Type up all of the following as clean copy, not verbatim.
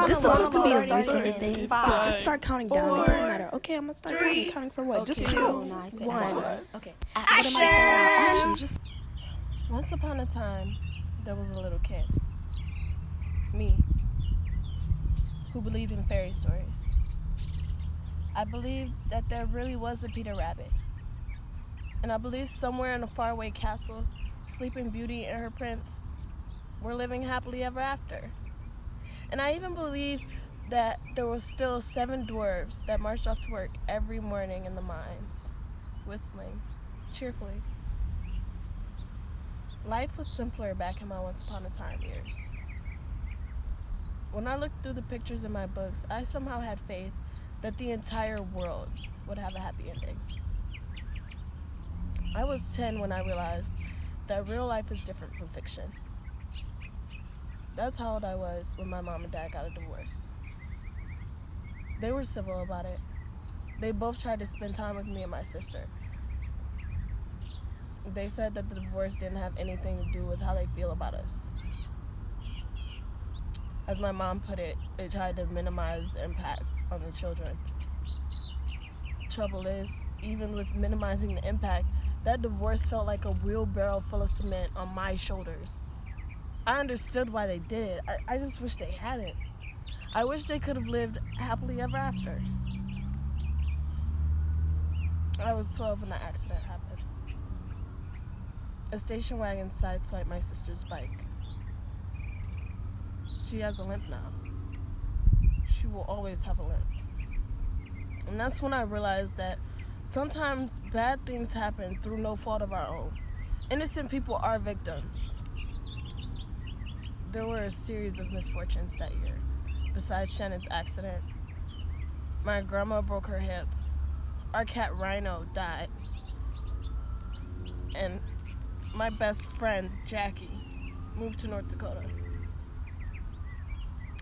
this supposed to be a recent thing? Just start counting down. It doesn't matter. Okay, I'm gonna start counting for what? Okay, Just so count. now I say One. Okay. Action. Just Once upon a time, there was a little kid, me, who believed in fairy stories. I believed that there really was a Peter Rabbit. And I believed somewhere in a faraway castle, Sleeping Beauty and her prince were living happily ever after. And I even believed that there were still 7 dwarves that marched off to work every morning in the mines, whistling cheerfully. Life was simpler back in my once upon a time years. When I looked through the pictures in my books, I somehow had faith that the entire world would have a happy ending. I was 10 when I realized that real life is different from fiction. That's how old I was when my mom and dad got a divorce. They were civil about it. They both tried to spend time with me and my sister. They said that the divorce didn't have anything to do with how they feel about us. As my mom put it, they tried to minimize the impact on the children. Trouble is, even with minimizing the impact, that divorce felt like a wheelbarrow full of cement on my shoulders. I understood why they did it. I just wish they hadn't. I wish they could have lived happily ever after. I was 12 when the accident happened. A station wagon sideswiped my sister's bike. She has a limp now. She will always have a limp. And that's when I realized that sometimes bad things happen through no fault of our own. Innocent people are victims. There were a series of misfortunes that year. Besides Shannon's accident, my grandma broke her hip, our cat Rhino died, and my best friend Jackie moved to North Dakota.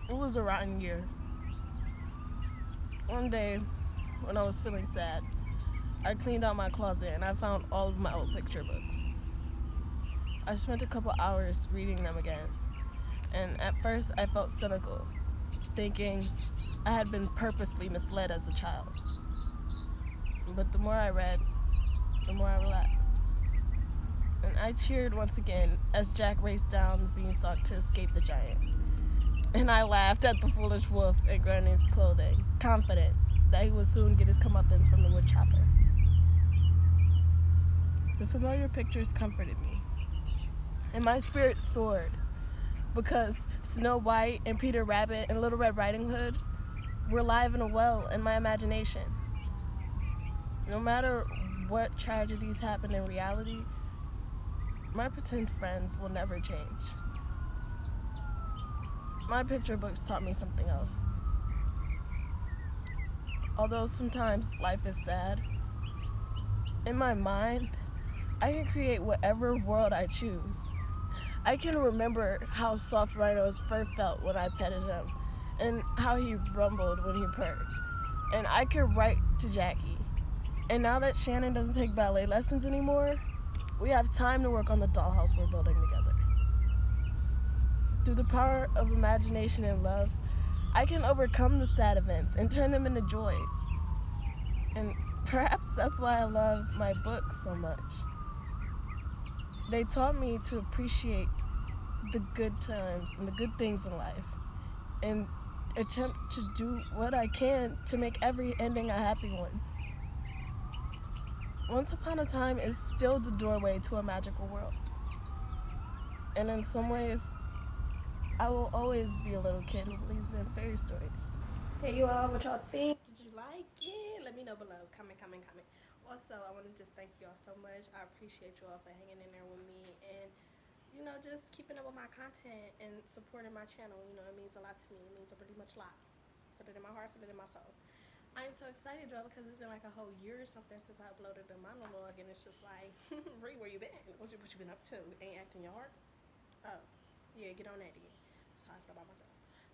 It was a rotten year. One day, when I was feeling sad, I cleaned out my closet and I found all of my old picture books. I spent a couple hours reading them again, and at first I felt cynical, thinking I had been purposely misled as a child. But the more I read, the more I relaxed. And I cheered once again as Jack raced down the beanstalk to escape the giant. And I laughed at the foolish wolf in Granny's clothing, confident that he would soon get his comeuppance from the wood chopper. The familiar pictures comforted me, and my spirit soared, because Snow White and Peter Rabbit and Little Red Riding Hood were alive and well in my imagination. No matter what tragedies happen in reality, my pretend friends will never change. My picture books taught me something else. Although sometimes life is sad, in my mind, I can create whatever world I choose. I can remember how soft Rhino's fur felt when I petted him, and how he rumbled when he purred. And I can write to Jackie. And now that Shannon doesn't take ballet lessons anymore, we have time to work on the dollhouse we're building together. Through the power of imagination and love, I can overcome the sad events and turn them into joys. And perhaps that's why I love my books so much. They taught me to appreciate the good times and the good things in life, and attempt to do what I can to make every ending a happy one. Once Upon a Time is still the doorway to a magical world. And in some ways, I will always be a little kid who believes in fairy stories. Hey you all, what y'all think? Did you like it? Let me know below. Comment. Also, I want to just thank you all so much. I appreciate you all for hanging in there with me and, just keeping up with my content and supporting my channel. It means a lot to me. It means a pretty much lot. Put it in my heart, put it in my soul. I'm so excited, y'all, because it's been like a whole year or something since I uploaded the monologue, and it's just like, Ree, where you been? What you been up to? Ain't acting your heart? Oh, yeah, get on that then. That's how I feel about myself.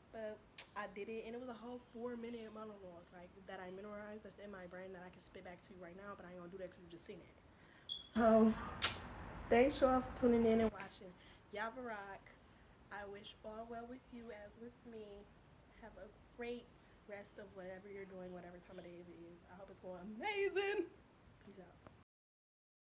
But I did it, and it was a whole 4-minute monologue, like, that I memorized, that's in my brain, that I can spit back to you right now, but I ain't gonna do that because you just seen it. So, thanks y'all for tuning in and watching. Y'all rock. I wish all well with you as with me. Have a great rest of whatever you're doing, whatever time of day it is. I hope it's going amazing.